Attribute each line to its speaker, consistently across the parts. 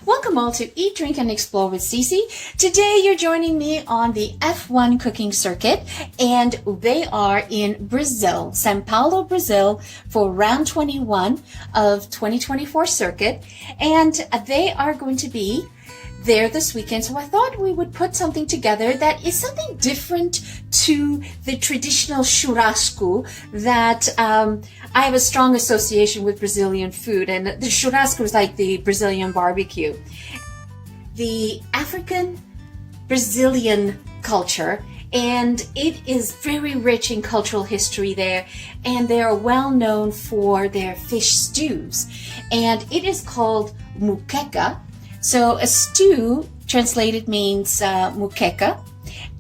Speaker 1: Welcome all to Eat, Drink, and Explore with Cece. Today you're joining me on the F1 cooking circuit, and they are in Brazil, São Paulo, Brazil, for round 21 of 2024 circuit, and they are going to be there this weekend. So I thought we would put something together that is something different to the traditional churrasco that I have a strong association with Brazilian food, and the churrasco is like the Brazilian barbecue. The African Brazilian culture, and it is very rich in cultural history there, and they are well known for their fish stews, and it is called moqueca. So a stew translated means moqueca,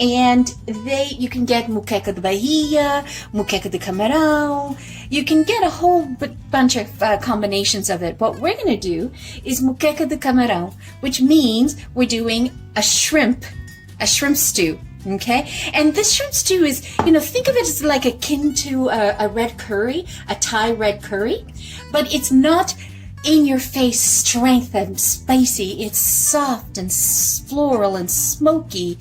Speaker 1: and you can get Moqueca de Bahia, Moqueca de Camarão. You can get a whole bunch of combinations of it. What we're going to do is Moqueca de Camarão, which means we're doing a shrimp stew. Okay, and this shrimp stew is, think of it as like akin to a red curry, a Thai red curry, but it's not in your face strength and spicy. It's soft and floral and smoky.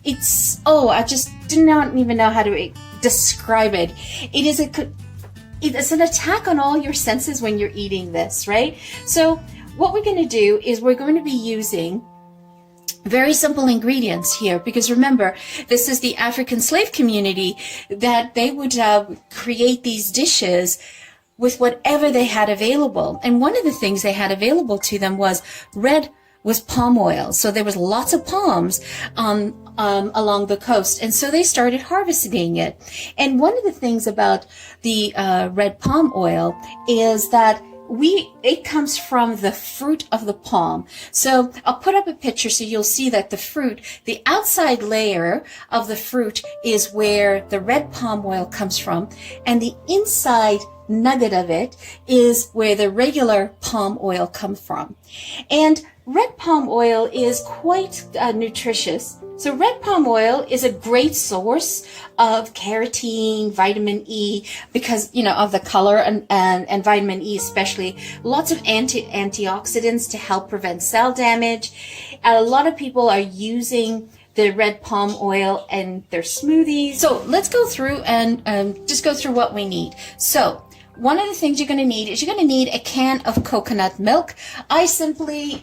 Speaker 1: I just do not even know how to describe it. It's an attack on all your senses when you're eating this, right? So what we're going to do is we're going to be using very simple ingredients here, because remember, this is the African slave community that they would create these dishes with whatever they had available. And one of the things they had available to them was palm oil. So there was lots of palms along the coast. And so they started harvesting it. And one of the things about the red palm oil is that it comes from the fruit of the palm. So I'll put up a picture so you'll see that the outside layer of the fruit is where the red palm oil comes from, and the inside nugget of it is where the regular palm oil comes from. And red palm oil is quite nutritious. So red palm oil is a great source of carotene, vitamin E, because, of the color and vitamin E especially. Lots of antioxidants to help prevent cell damage. A lot of people are using the red palm oil in their smoothies. So let's go through and just go through what we need. So one of the things you're going to need is a can of coconut milk. I simply,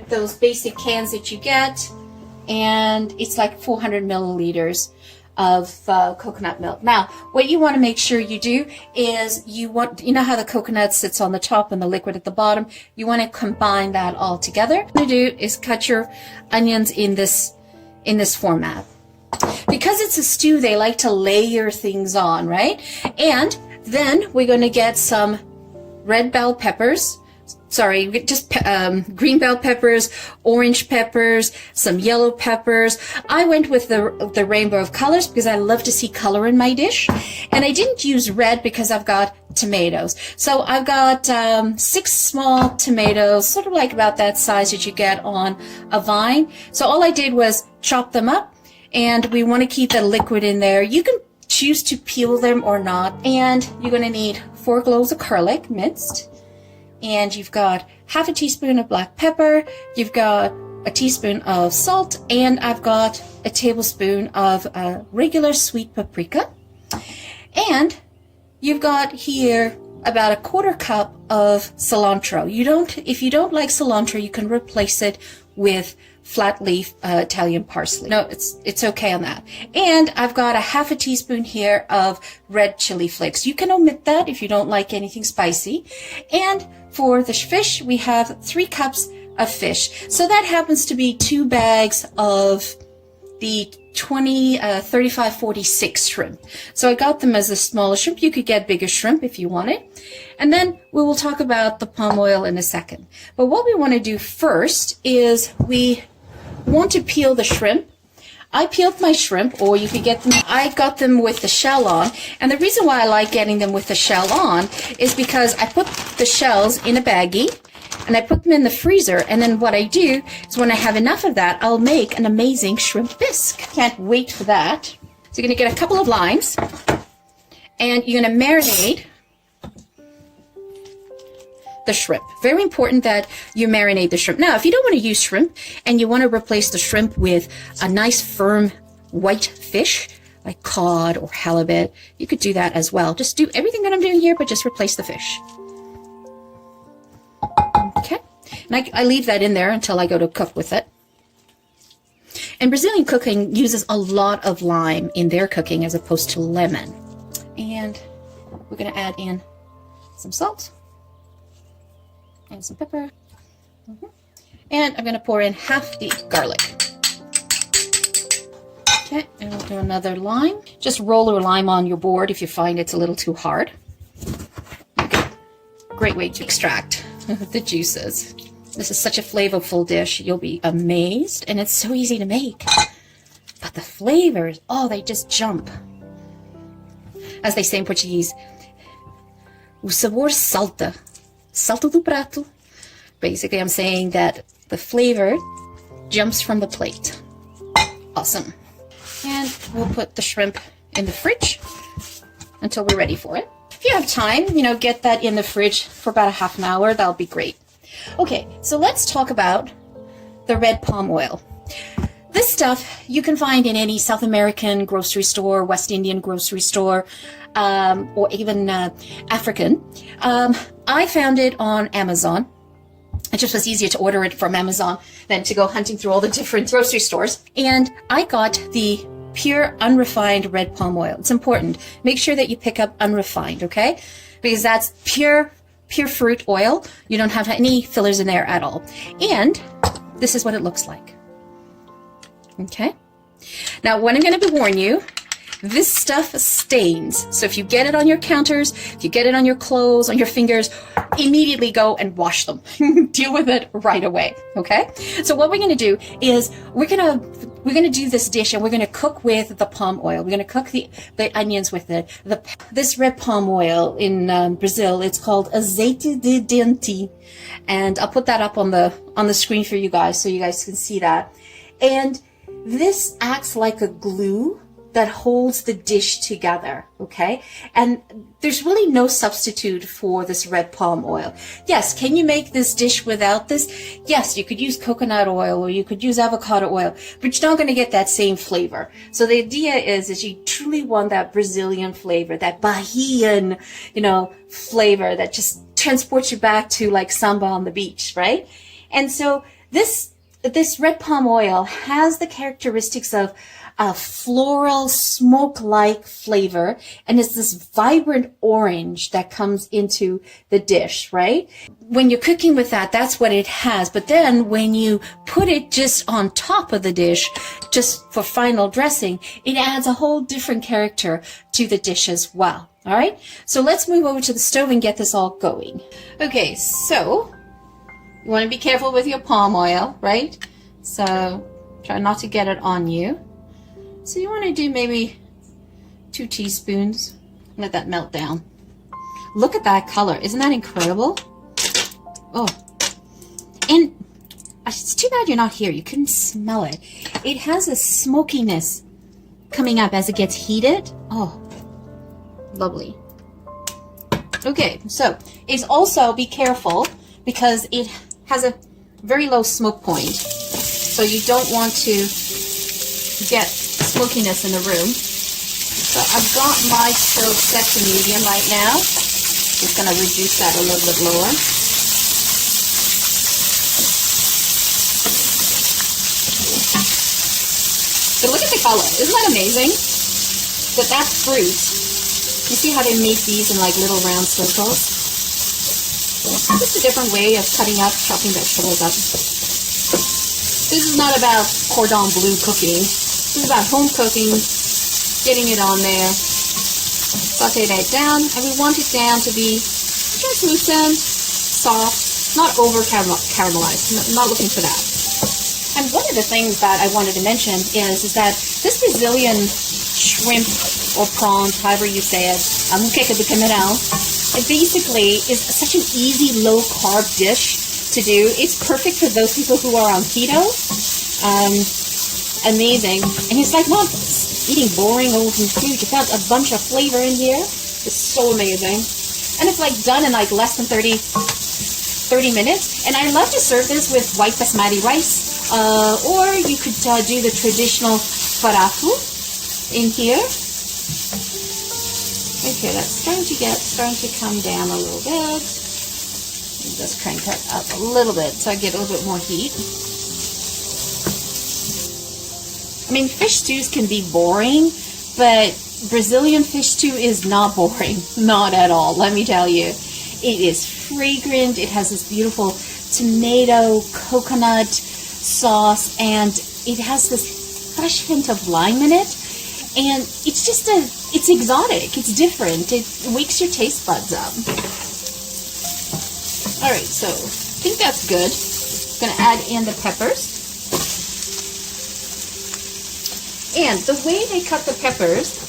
Speaker 1: those basic cans that you get, and it's like 400 milliliters of coconut milk. Now, what you want to make sure you do is how the coconut sits on the top and the liquid at the bottom? You want to combine that all together. What you do is cut your onions in this format. Because it's a stew, they like to layer things on, right? And then we're going to get some green bell peppers, orange peppers, some yellow peppers. I went with the rainbow of colors because I love to see color in my dish. And I didn't use red because I've got tomatoes. So I've got 6 small tomatoes, sort of like about that size that you get on a vine. So all I did was chop them up, and we want to keep the liquid in there. You can choose to peel them or not. And you're going to need 4 cloves of garlic minced, and you've got half a teaspoon of black pepper, you've got a teaspoon of salt, and I've got a tablespoon of regular sweet paprika, and you've got here about a 1/4 cup of cilantro. If you don't like cilantro, you can replace it with flat leaf Italian parsley. No, it's okay on that. And I've got a half a teaspoon here of red chili flakes. You can omit that if you don't like anything spicy. And for the fish, we have 3 cups of fish. So that happens to be 2 bags of the 35-46 shrimp. So I got them as the smallest shrimp. You could get bigger shrimp if you wanted. And then we will talk about the palm oil in a second. But what we want to do first is we want to peel the shrimp. I peeled my shrimp, or you could get them, I got them with the shell on. And the reason why I like getting them with the shell on is because I put the shells in a baggie and I put them in the freezer, and then what I do is when I have enough of that, I'll make an amazing shrimp bisque. Can't wait for that. So you're going to get a couple of limes, and you're going to marinate the shrimp. Very important that you marinate the shrimp. Now, if you don't want to use shrimp and you want to replace the shrimp with a nice firm white fish, like cod or halibut, you could do that as well. Just do everything that I'm doing here, but just replace the fish. Okay, and I leave that in there until I go to cook with it. And Brazilian cooking uses a lot of lime in their cooking as opposed to lemon. And we're going to add in some salt and some pepper. And I'm going to pour in half the garlic. Okay, and we'll do another lime. Just roll your lime on your board if you find it's a little too hard. Okay. Great way to extract the juices. This is such a flavorful dish. You'll be amazed, and it's so easy to make. But the flavors, oh, they just jump. As they say in Portuguese, o sabor salta. Salta do prato. Basically, I'm saying that the flavor jumps from the plate. Awesome. And we'll put the shrimp in the fridge until we're ready for it. If you have time, get that in the fridge for about a half an hour. That'll be great. Okay, so let's talk about the red palm oil. This stuff you can find in any South American grocery store, West Indian grocery store, or even African. I found it on Amazon. It just was easier to order it from Amazon than to go hunting through all the different grocery stores. And I got the pure unrefined red palm oil. It's important. Make sure that you pick up unrefined, okay? Because that's pure fruit oil. You don't have any fillers in there at all. And this is what it looks like. Okay? Now, what I'm going to warn you, this stuff stains. So if you get it on your counters, if you get it on your clothes, on your fingers, immediately go and wash them. Deal with it right away. Okay? So what we're going to do is we're going to do this dish, and we're going to cook with the palm oil. We're going to cook the onions with it. This red palm oil in Brazil, it's called azeite de dente, and I'll put that up on the screen for you guys so you guys can see that. And this acts like a glue that holds the dish together, okay? And there's really no substitute for this red palm oil. Yes, can you make this dish without this? Yes, you could use coconut oil or you could use avocado oil, but you're not going to get that same flavor. So the idea is you truly want that Brazilian flavor, that Bahian, flavor that just transports you back to like samba on the beach, right? And so this red palm oil has the characteristics of a floral smoke-like flavor, and it's this vibrant orange that comes into the dish, right? When you're cooking with that, that's what it has. But then when you put it just on top of the dish, just for final dressing, it adds a whole different character to the dish as well. All right? So let's move over to the stove and get this all going. Okay, so you want to be careful with your palm oil, right? So try not to get it on you. So you want to do maybe 2 teaspoons. Let that melt down. Look at that color. Isn't that incredible? Oh. And it's too bad you're not here. You couldn't smell it. It has a smokiness coming up as it gets heated. Oh, lovely. Okay, so it's also, be careful because it has a very low smoke point. So you don't want to get smokiness in the room. So I've got my stove set to medium right now. Just going to reduce that a little bit lower. So look at the color. Isn't that amazing? But that's fruit. You see how they make these in like little round circles? Just a different way of chopping vegetables up. This is not about cordon bleu cooking. This is about home cooking, getting it on there, saute that down, and we want it down to be translucent, soft, not over caramelized. Not looking for that. And one of the things that I wanted to mention is that this Brazilian shrimp or prawns, however you say it, Moqueca de Camarão, it basically is such an easy low-carb dish to do. It's perfect for those people who are on keto. Amazing. And it's like not eating boring old food. You've got a bunch of flavor in here. It's so amazing. And it's like done in like less than 30 30 minutes. And I love to serve this with white basmati rice, or you could do the traditional flavorful in here. Okay, that's starting to come down a little bit. Just crank it up a little bit so I get a little bit more heat. I mean, fish stews can be boring, but Brazilian fish stew is not boring. Not at all, let me tell you. It is fragrant. It has this beautiful tomato, coconut sauce, and it has this fresh hint of lime in it. And it's just it's exotic. It's different. It wakes your taste buds up. All right, so I think that's good. I'm gonna add in the peppers. And the way they cut the peppers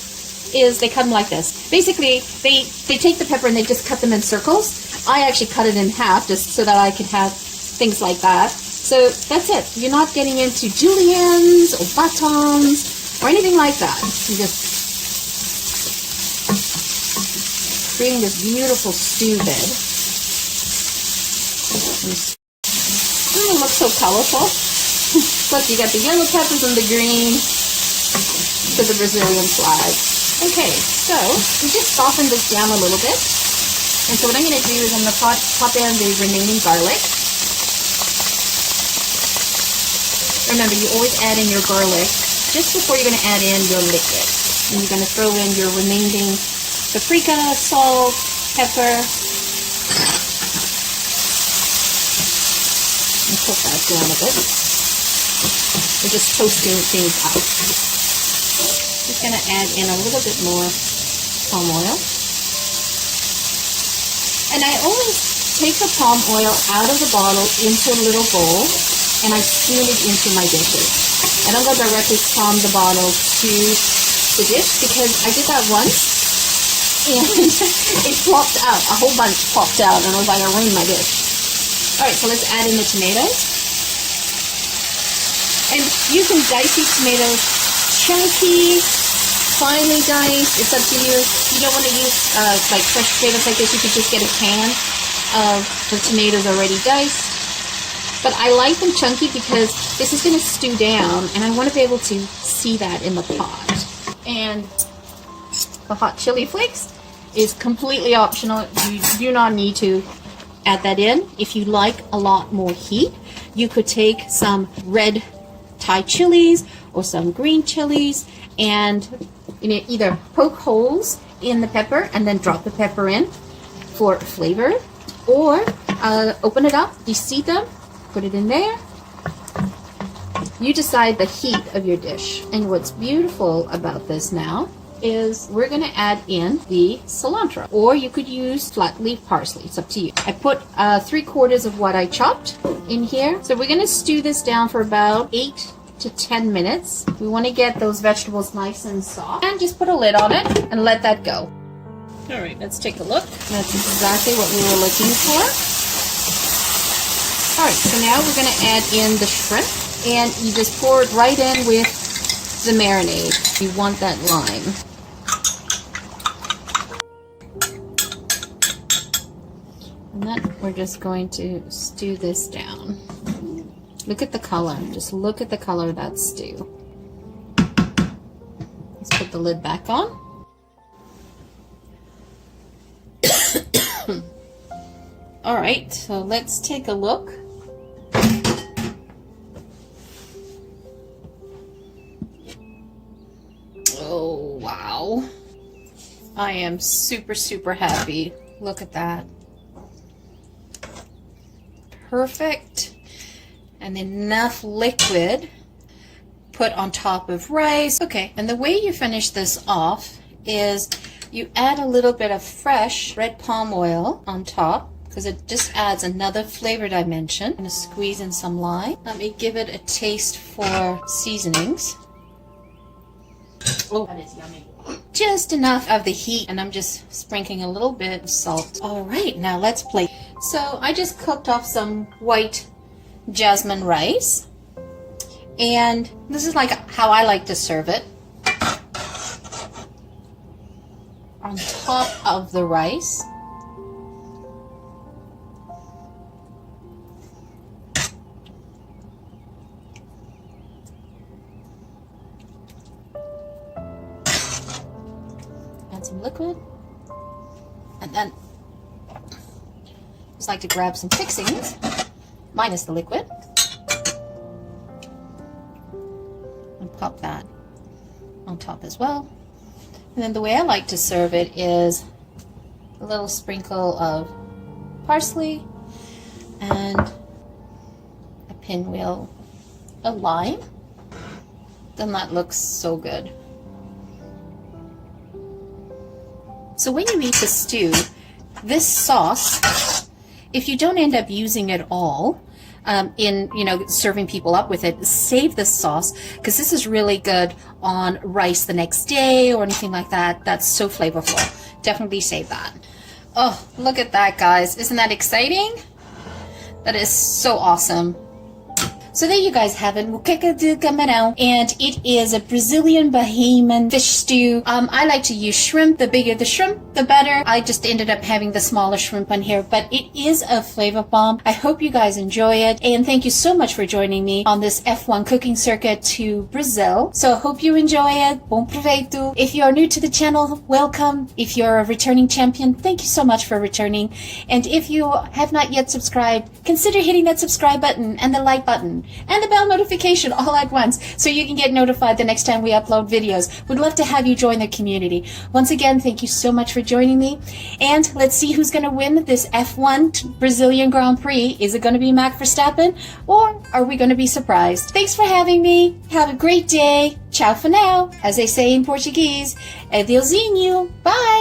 Speaker 1: is they cut them like this. Basically, they take the pepper and they just cut them in circles. I actually cut it in half just so that I could have things like that. So that's it. You're not getting into juliennes or batons or anything like that. You just creating this beautiful stew bed. It looks so colorful. Look, you got the yellow peppers and the green to the Brazilian flag. Okay, so we just soften this down a little bit. And so what I'm going to do is I'm going to pop in the remaining garlic. Remember, you always add in your garlic just before you're going to add in your liquid. And you're going to throw in your remaining paprika, salt, pepper. And cook that down a bit. We're just toasting things up. Just going to add in a little bit more palm oil. And I always take the palm oil out of the bottle into a little bowl and I spoon it into my dishes. I don't go directly from the bottle to the dish because I did that once and it plopped out. A whole bunch popped out and I was like, I ruined my dish. Alright, so let's add in the tomatoes. And you can dice these tomatoes chunky, finely diced. It's up to you. You don't want to use like fresh potatoes like this. You could just get a can of the tomatoes already diced. But I like them chunky because this is going to stew down and I want to be able to see that in the pot. And the hot chili flakes is completely optional. You do not need to add that in. If you like a lot more heat, you could take some red Thai chilies or some green chilies and either poke holes in the pepper and then drop the pepper in for flavor, or open it up, deseed them, put it in there. You decide the heat of your dish. And what's beautiful about this now is we're going to add in the cilantro, or you could use flat leaf parsley. It's up to you. I put 3/4 of what I chopped in here. So we're going to stew this down for about 8 to 10 minutes. We want to get those vegetables nice and soft. And just put a lid on it and let that go. All right, let's take a look. That's exactly what we were looking for. All right, so now we're going to add in the shrimp. And you just pour it right in with the marinade. You want that lime. And then we're just going to stew this down. Look at the color. Just look at the color of that stew. Let's put the lid back on. All right, so let's take a look. Oh, wow. I am super, super happy. Look at that. Perfect. And enough liquid put on top of rice. Okay, and the way you finish this off is you add a little bit of fresh red palm oil on top because it just adds another flavor dimension. I'm going to squeeze in some lime. Let me give it a taste for seasonings. Oh, that is yummy. Just enough of the heat, and I'm just sprinkling a little bit of salt. All right, now let's plate. So I just cooked off some white jasmine rice, and this is like how I like to serve it. On top of the rice. some liquid. And then just like to grab some fixings, minus the liquid, and pop that on top as well. And then the way I like to serve it is a little sprinkle of parsley and a pinwheel of lime. Then that looks so good. So when you eat the stew, this sauce, if you don't end up using it all in, you know, serving people up with it, save this sauce, because this is really good on rice the next day or anything like that. That's so flavorful. Definitely save that. Oh, look at that, guys. Isn't that exciting? That is so awesome. So there you guys have it, Moqueca de Camarão, and it is a Brazilian Bahamian fish stew. I like to use shrimp. The bigger the shrimp, the better. I just ended up having the smaller shrimp on here, but it is a flavor bomb. I hope you guys enjoy it, and thank you so much for joining me on this F1 cooking circuit to Brazil. So I hope you enjoy it. Bom proveito. If you are new to the channel, welcome. If you're a returning champion, thank you so much for returning. And if you have not yet subscribed, consider hitting that subscribe button and the like button and the bell notification all at once so you can get notified the next time we upload videos. We'd love to have you join the community. Once again, thank you so much for joining me. And let's see who's going to win this F1 Brazilian Grand Prix. Is it going to be Max Verstappen, or are we going to be surprised? Thanks for having me. Have a great day. Ciao for now. As they say in Portuguese, adeusinho. Bye.